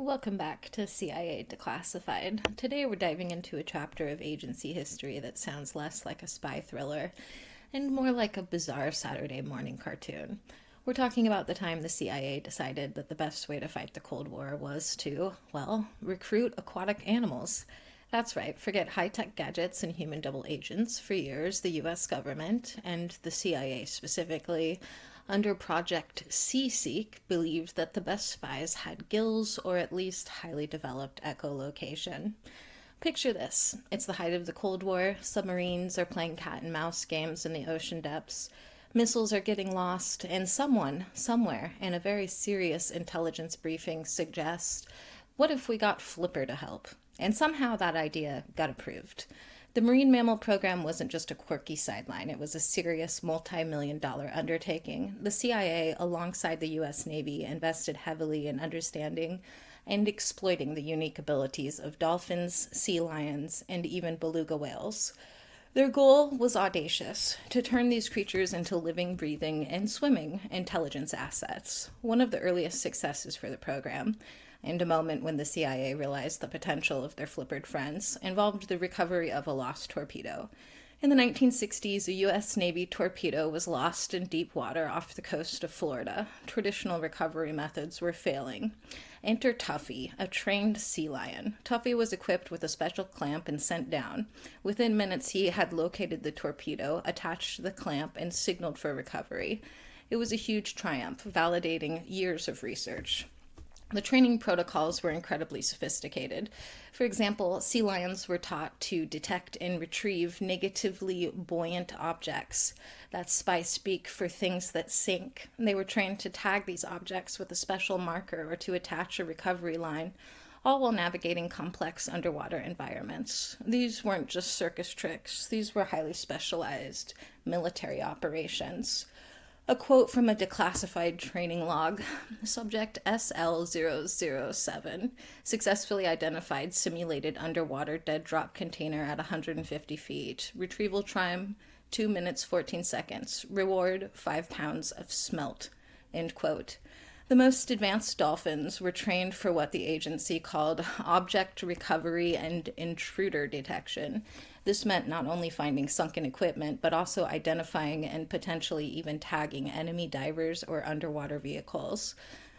Welcome back to CIA Declassified. Today we're diving into a chapter of agency history that sounds less like a spy thriller and more like a bizarre Saturday morning cartoon. We're talking about the time the CIA decided that the best way to fight the Cold War was to, well, recruit aquatic animals. That's right, forget high-tech gadgets and human double agents. For years, the US government, and the CIA specifically, under Project Seek, believed that the best spies had gills or at least highly developed echolocation. Picture this. It's the height of the Cold War. Submarines are playing cat and mouse games in the ocean depths. Missiles are getting lost, and someone, somewhere, in a very serious intelligence briefing suggests, what if we got Flipper to help? And somehow that idea got approved. The Marine Mammal Program wasn't just a quirky sideline, it was a serious multi-million-dollar undertaking. The CIA, alongside the U.S. Navy, invested heavily in understanding and exploiting the unique abilities of dolphins, sea lions, and even beluga whales. Their goal was audacious, to turn these creatures into living, breathing, and swimming intelligence assets. One of the earliest successes for the program, and a moment when the CIA realized the potential of their flippered friends, involved the recovery of a lost torpedo. In the 1960s, a U.S. Navy torpedo was lost in deep water off the coast of Florida. Traditional recovery methods were failing. Enter Tuffy, a trained sea lion. Tuffy was equipped with a special clamp and sent down. Within minutes, he had located the torpedo, attached the clamp, and signaled for recovery. It was a huge triumph, validating years of research. The training protocols were incredibly sophisticated. For example, sea lions were taught to detect and retrieve negatively buoyant objects. That's spy speak for things that sink. They were trained to tag these objects with a special marker or to attach a recovery line, all while navigating complex underwater environments. These weren't just circus tricks. These were highly specialized military operations. A quote from a declassified training log. Subject SL007 successfully identified simulated underwater dead drop container at 150 feet. Retrieval time 2 minutes 14 seconds. Reward 5 pounds of smelt. End quote. The most advanced dolphins were trained for what the agency called object recovery and intruder detection. This meant not only finding sunken equipment, but also identifying and potentially even tagging enemy divers or underwater vehicles.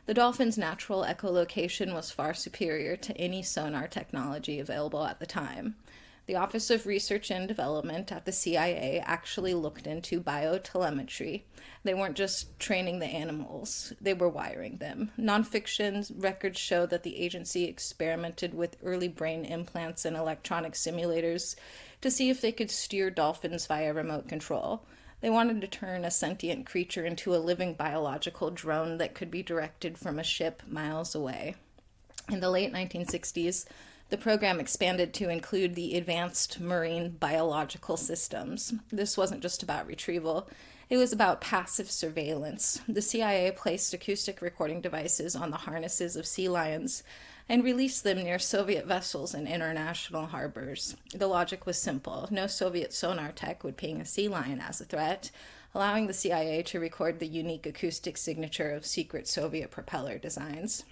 The dolphin's natural echolocation was far superior to any sonar technology available at the time. The Office of Research and Development at the CIA actually looked into biotelemetry. They weren't just training the animals, they were wiring them. Nonfiction records show that the agency experimented with early brain implants and electronic simulators to see if they could steer dolphins via remote control. They wanted to turn a sentient creature into a living biological drone that could be directed from a ship miles away. In the late 1960s, the program expanded to include the Advanced Marine Biological Systems. This wasn't just about retrieval, it was about passive surveillance. The CIA placed acoustic recording devices on the harnesses of sea lions and released them near Soviet vessels in international harbors. The logic was simple. No Soviet sonar tech would ping a sea lion as a threat, allowing the CIA to record the unique acoustic signature of secret Soviet propeller designs.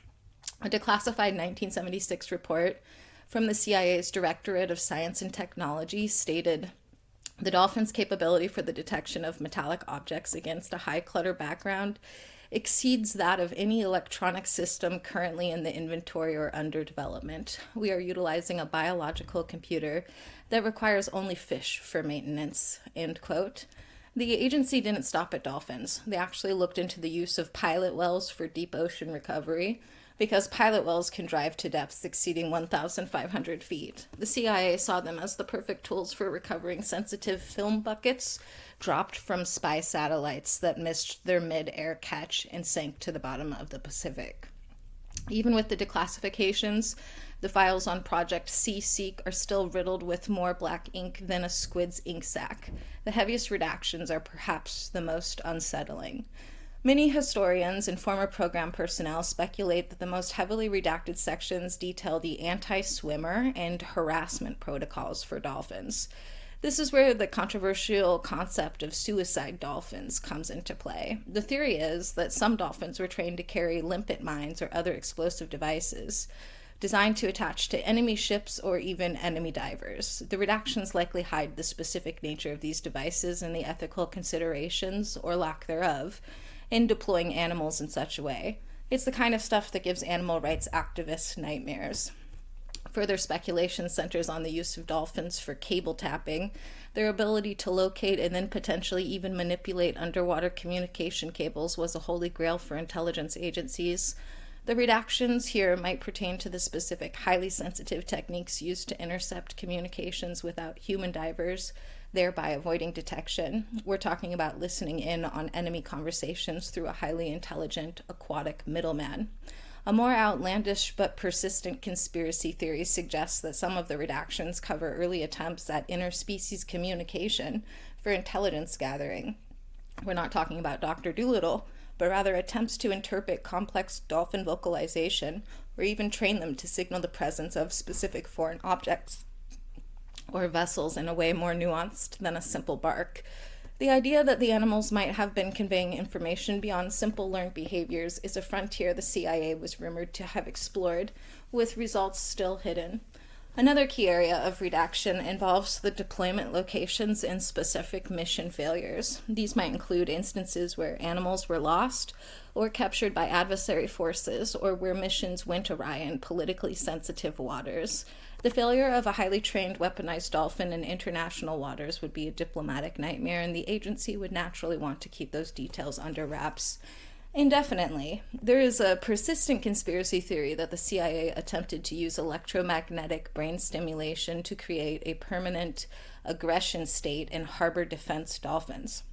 A declassified 1976 report from the CIA's Directorate of Science and Technology stated, the Dolphin's capability for the detection of metallic objects against a high clutter background exceeds that of any electronic system currently in the inventory or under development. We are utilizing a biological computer that requires only fish for maintenance, end quote. The agency didn't stop at dolphins. They actually looked into the use of pilot wells for deep ocean recovery, because pilot wells can drive to depths exceeding 1,500 feet. The CIA saw them as the perfect tools for recovering sensitive film buckets dropped from spy satellites that missed their mid-air catch and sank to the bottom of the Pacific. Even with the declassifications, the files on Project Seek are still riddled with more black ink than a squid's ink sac. The heaviest redactions are perhaps the most unsettling. Many historians and former program personnel speculate that the most heavily redacted sections detail the anti-swimmer and harassment protocols for dolphins. This is where the controversial concept of suicide dolphins comes into play. The theory is that some dolphins were trained to carry limpet mines or other explosive devices designed to attach to enemy ships or even enemy divers. The redactions likely hide the specific nature of these devices and the ethical considerations, or lack thereof, in deploying animals in such a way. It's the kind of stuff that gives animal rights activists nightmares. Further speculation centers on the use of dolphins for cable tapping, their ability to locate and then potentially even manipulate underwater communication cables was a holy grail for intelligence agencies. The redactions here might pertain to the specific highly sensitive techniques used to intercept communications without human divers, thereby avoiding detection. We're talking about listening in on enemy conversations through a highly intelligent aquatic middleman. A more outlandish but persistent conspiracy theory suggests that some of the redactions cover early attempts at interspecies communication for intelligence gathering. We're not talking about Dr. Dolittle, but rather attempts to interpret complex dolphin vocalization or even train them to signal the presence of specific foreign objects or vessels in a way more nuanced than a simple bark. The idea that the animals might have been conveying information beyond simple learned behaviors is a frontier the CIA was rumored to have explored, with results still hidden. Another key area of redaction involves the deployment locations and specific mission failures. These might include instances where animals were lost or captured by adversary forces, or where missions went awry in politically sensitive waters. The failure of a highly trained weaponized dolphin in international waters would be a diplomatic nightmare, and the agency would naturally want to keep those details under wraps indefinitely. There is a persistent conspiracy theory that the CIA attempted to use electromagnetic brain stimulation to create a permanent aggression state in harbor defense dolphins.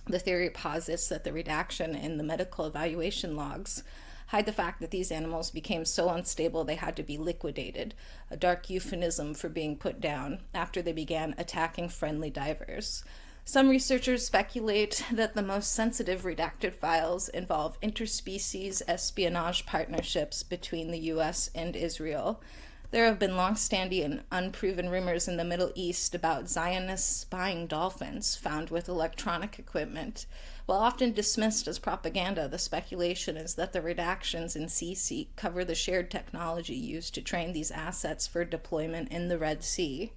The theory posits that the redaction in the medical evaluation logs hide the fact that these animals became so unstable they had to be liquidated, a dark euphemism for being put down, after they began attacking friendly divers. Some researchers speculate that the most sensitive redacted files involve interspecies espionage partnerships between the US and Israel. There have been long-standing and unproven rumors in the Middle East about Zionists spying dolphins found with electronic equipment. While often dismissed as propaganda, the speculation is that the redactions in CC cover the shared technology used to train these assets for deployment in the Red Sea.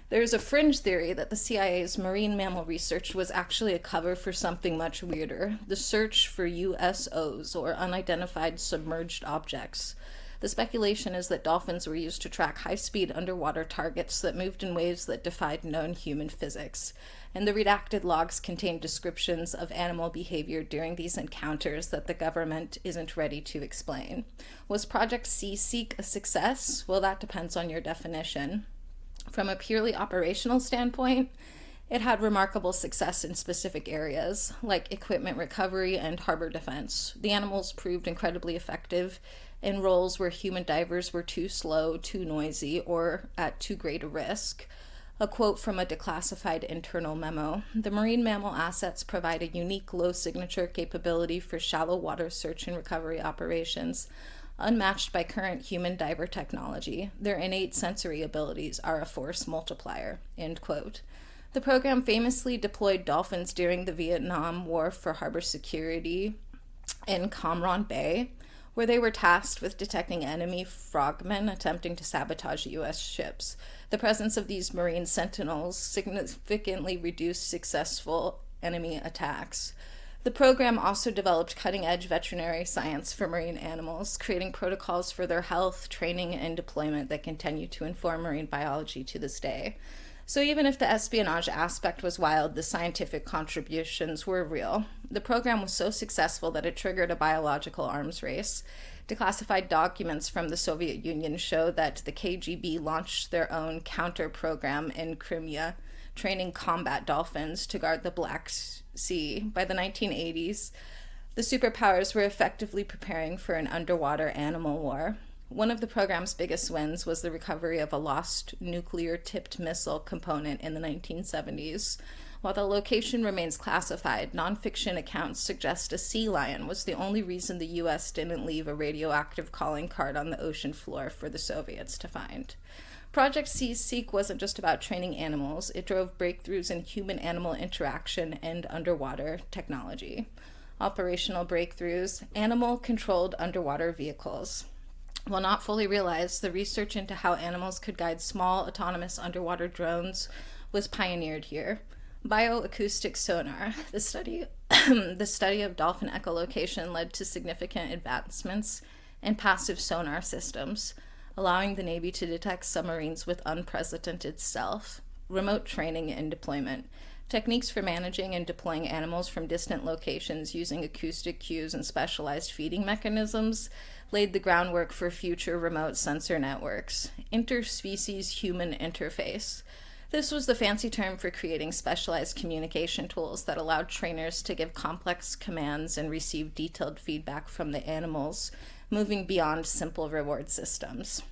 There is a fringe theory that the CIA's marine mammal research was actually a cover for something much weirder, the search for USOs, or unidentified submerged objects. The speculation is that dolphins were used to track high-speed underwater targets that moved in ways that defied known human physics, and the redacted logs contain descriptions of animal behavior during these encounters that the government isn't ready to explain. Was Project Sea-Seek a success? Well, that depends on your definition. From a purely operational standpoint, it had remarkable success in specific areas, like equipment recovery and harbor defense. The animals proved incredibly effective in roles where human divers were too slow, too noisy, or at too great a risk. A quote from a declassified internal memo: "The marine mammal assets provide a unique low-signature capability for shallow water search and recovery operations, unmatched by current human diver technology. Their innate sensory abilities are a force multiplier." End quote. The program famously deployed dolphins during the Vietnam War for harbor security in Cam Ranh Bay, where they were tasked with detecting enemy frogmen attempting to sabotage U.S. ships. The presence of these marine sentinels significantly reduced successful enemy attacks. The program also developed cutting-edge veterinary science for marine animals, creating protocols for their health, training, and deployment that continue to inform marine biology to this day. So even if the espionage aspect was wild, the scientific contributions were real. The program was so successful that it triggered a biological arms race. Declassified documents from the Soviet Union show that the KGB launched their own counter-program in Crimea, training combat dolphins to guard the Black Sea. By the 1980s, the superpowers were effectively preparing for an underwater animal war. One of the program's biggest wins was the recovery of a lost nuclear-tipped missile component in the 1970s. While the location remains classified, nonfiction accounts suggest a sea lion was the only reason the U.S. didn't leave a radioactive calling card on the ocean floor for the Soviets to find. Project Seek wasn't just about training animals, it drove breakthroughs in human-animal interaction and underwater technology. Operational breakthroughs: animal-controlled underwater vehicles. While not fully realized, the research into how animals could guide small, autonomous underwater drones was pioneered here. Bioacoustic sonar. The study of dolphin echolocation led to significant advancements in passive sonar systems, allowing the Navy to detect submarines with unprecedented stealth. Remote training and deployment. Techniques for managing and deploying animals from distant locations using acoustic cues and specialized feeding mechanisms laid the groundwork for future remote sensor networks. Interspecies human interface. This was the fancy term for creating specialized communication tools that allowed trainers to give complex commands and receive detailed feedback from the animals, moving beyond simple reward systems.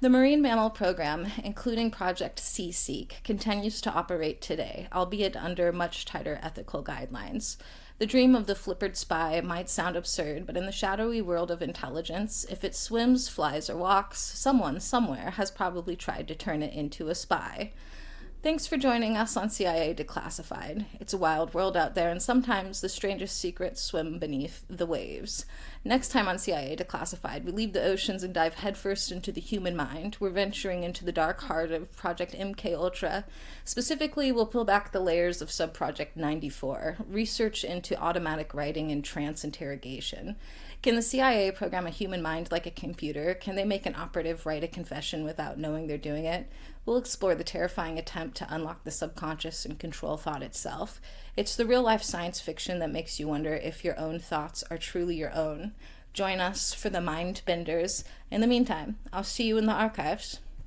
The Marine Mammal Program, including Project Seek, continues to operate today, albeit under much tighter ethical guidelines. The dream of the flippered spy might sound absurd, but in the shadowy world of intelligence, if it swims, flies, or walks, someone somewhere has probably tried to turn it into a spy. Thanks for joining us on CIA Declassified. It's a wild world out there, and sometimes the strangest secrets swim beneath the waves. Next time on CIA Declassified, we leave the oceans and dive headfirst into the human mind. We're venturing into the dark heart of Project MKUltra. Specifically, we'll peel back the layers of Subproject 94, research into automatic writing and trance interrogation. Can the CIA program a human mind like a computer? Can they make an operative write a confession without knowing they're doing it? We'll explore the terrifying attempt to unlock the subconscious and control thought itself. It's the real-life science fiction that makes you wonder if your own thoughts are truly your own. Join us for the mind benders. In the meantime, I'll see you in the archives.